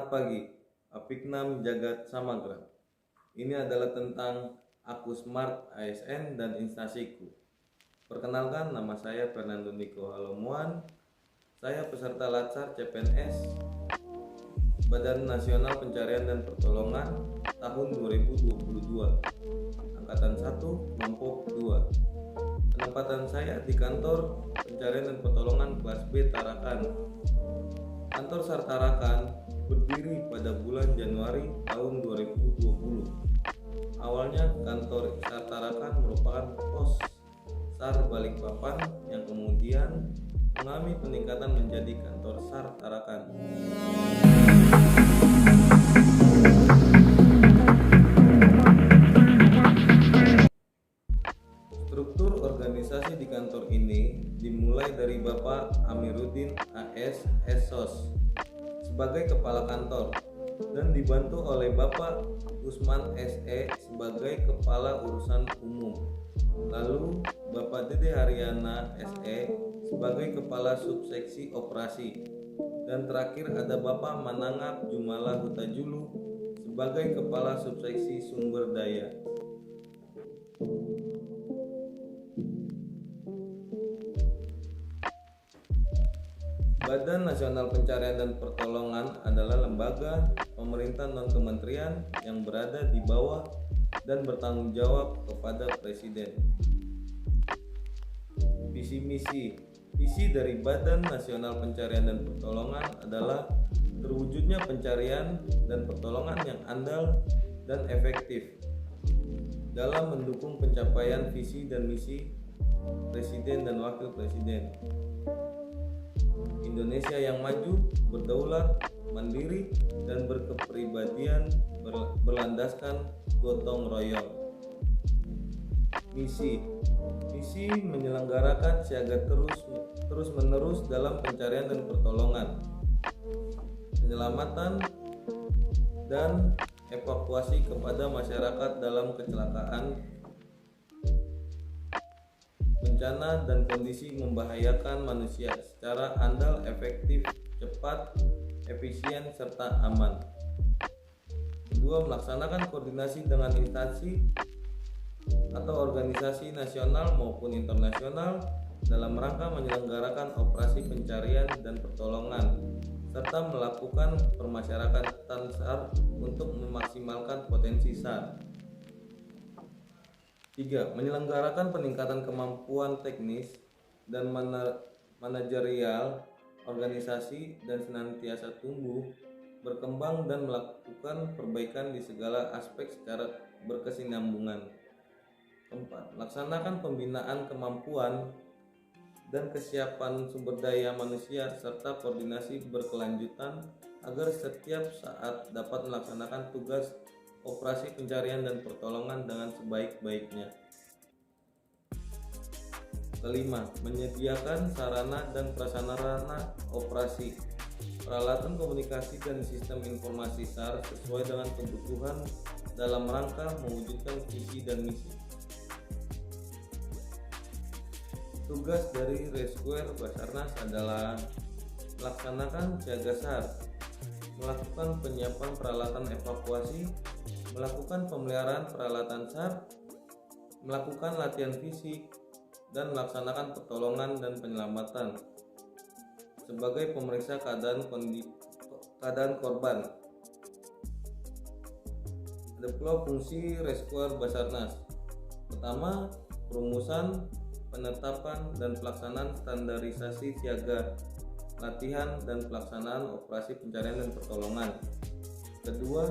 Selamat pagi, Apiknam Jagat Samagra. Ini adalah tentang Aku Smart ASN dan instansiku. Perkenalkan, nama saya Fernando Niko Halomuan. Saya peserta Latsar CPNS Badan Nasional Pencarian dan Pertolongan tahun 2022, Angkatan 1, Kelompok 2. Penempatan saya di Kantor Pencarian dan Pertolongan kelas B Tarakan. Kantor SAR Tarakan berdiri pada bulan Januari tahun 2020. Awalnya kantor SAR Tarakan merupakan pos SAR Balikpapan yang kemudian mengalami peningkatan menjadi kantor SAR Tarakan. Struktur organisasi di kantor ini dimulai dari Bapak Amiruddin AS Esos sebagai kepala kantor dan dibantu oleh Bapak Usman SE sebagai kepala urusan umum. Lalu Bapak Dede Haryana SE sebagai kepala subseksi operasi. Dan terakhir ada Bapak Manangap Jumala Hutajulu sebagai kepala subseksi sumber daya. Badan Nasional Pencarian dan Pertolongan adalah lembaga pemerintah non-kementerian yang berada di bawah dan bertanggung jawab kepada Presiden. Visi misi dari Badan Nasional Pencarian dan Pertolongan adalah terwujudnya pencarian dan pertolongan yang andal dan efektif dalam mendukung pencapaian visi dan misi Presiden dan Wakil Presiden. Indonesia yang maju, berdaulat, mandiri, dan berkepribadian berlandaskan gotong royong. Misi menyelenggarakan siaga terus menerus dalam pencarian dan pertolongan, penyelamatan dan evakuasi kepada masyarakat dalam kecelakaan, bencana dan kondisi membahayakan manusia secara andal, efektif, cepat, efisien, serta aman. Kedua, melaksanakan koordinasi dengan instansi atau organisasi nasional maupun internasional dalam rangka menyelenggarakan operasi pencarian dan pertolongan serta melakukan permasyarakatan SAR untuk memaksimalkan potensi SAR. 3. Menyelenggarakan peningkatan kemampuan teknis dan manajerial organisasi dan senantiasa tumbuh, berkembang dan melakukan perbaikan di segala aspek secara berkesinambungan. 4. Melaksanakan pembinaan kemampuan dan kesiapan sumber daya manusia serta koordinasi berkelanjutan agar setiap saat dapat melaksanakan tugas operasi pencarian dan pertolongan dengan sebaik-baiknya. Kelima, menyediakan sarana dan prasarana operasi, peralatan komunikasi dan sistem informasi SAR sesuai dengan kebutuhan dalam rangka mewujudkan visi dan misi. Tugas dari Rescuer Basarnas adalah melaksanakan siaga SAR, melakukan penyiapan peralatan evakuasi, melakukan pemeliharaan peralatan SAR, melakukan latihan fisik, dan melaksanakan pertolongan dan penyelamatan sebagai pemeriksa keadaan korban. Ada pula fungsi Rescuer Basarnas. Pertama, perumusan, penetapan, dan pelaksanaan standarisasi siaga, latihan, dan pelaksanaan operasi pencarian dan pertolongan. Kedua,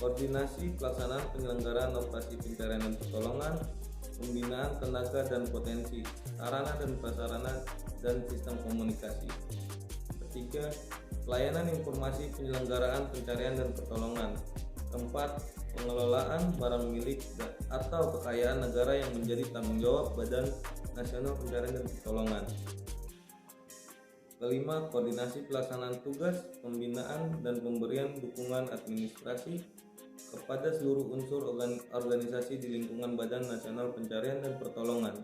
koordinasi pelaksanaan penyelenggaraan operasi pencarian dan pertolongan, pembinaan tenaga dan potensi, sarana dan prasarana, dan sistem komunikasi. Ketiga, pelayanan informasi penyelenggaraan pencarian dan pertolongan. Keempat, pengelolaan barang milik atau kekayaan negara yang menjadi tanggung jawab Badan Nasional Pencarian dan Pertolongan. Kelima, koordinasi pelaksanaan tugas, pembinaan, dan pemberian dukungan administrasi kepada seluruh unsur organisasi di lingkungan Badan Nasional Pencarian dan Pertolongan.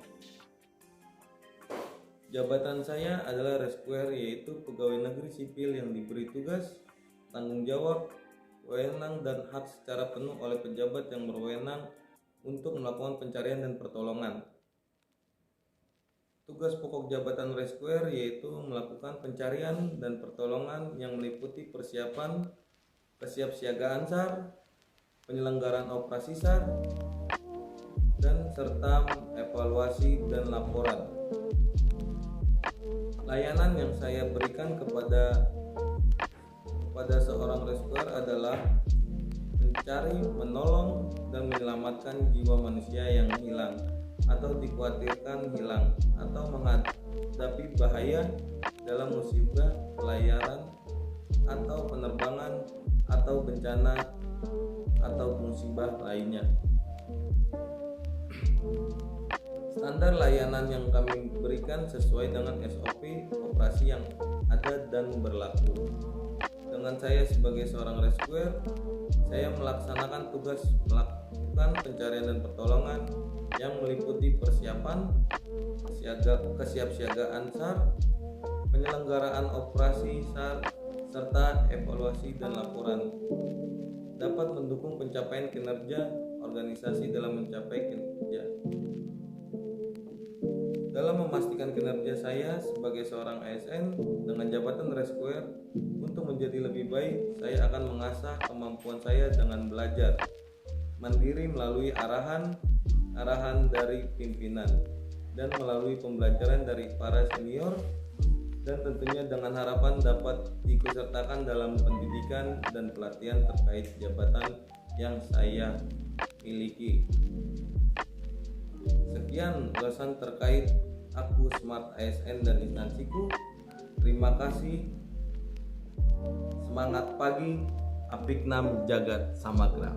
Jabatan saya adalah Rescuer, yaitu pegawai negeri sipil yang diberi tugas tanggung jawab, wewenang dan hak secara penuh oleh pejabat yang berwenang untuk melakukan pencarian dan pertolongan. Tugas pokok jabatan rescuer yaitu melakukan pencarian dan pertolongan yang meliputi persiapan, kesiapsiagaan SAR, penyelenggaraan operasi SAR, dan serta evaluasi dan laporan. Layanan yang saya berikan kepada seorang rescuer adalah mencari, menolong, dan menyelamatkan jiwa manusia yang hilang atau dikhawatirkan hilang atau menghadapi bahaya dalam musibah, pelayaran, atau penerbangan, atau bencana, atau musibah lainnya. Standar layanan yang kami berikan sesuai dengan SOP operasi yang ada dan berlaku. Dengan saya sebagai seorang rescuer, saya melaksanakan tugas melakukan pencarian dan pertolongan yang meliputi persiapan, kesiapsiagaan SAR, penyelenggaraan operasi SAR, serta evaluasi dan laporan. Dapat mendukung pencapaian kinerja organisasi dalam mencapai kinerja. Dalam memastikan kinerja saya sebagai seorang ASN dengan jabatan rescuer untuk menjadi lebih baik, saya akan mengasah kemampuan saya dengan belajar mandiri melalui arahan dari pimpinan dan melalui pembelajaran dari para senior, dan tentunya dengan harapan dapat diikutsertakan dalam pendidikan dan pelatihan terkait jabatan yang saya miliki. Sekian ulasan terkait aku Smart ASN dan instansiku. Terima kasih. Semangat pagi, Apiknam Jagat Samagra.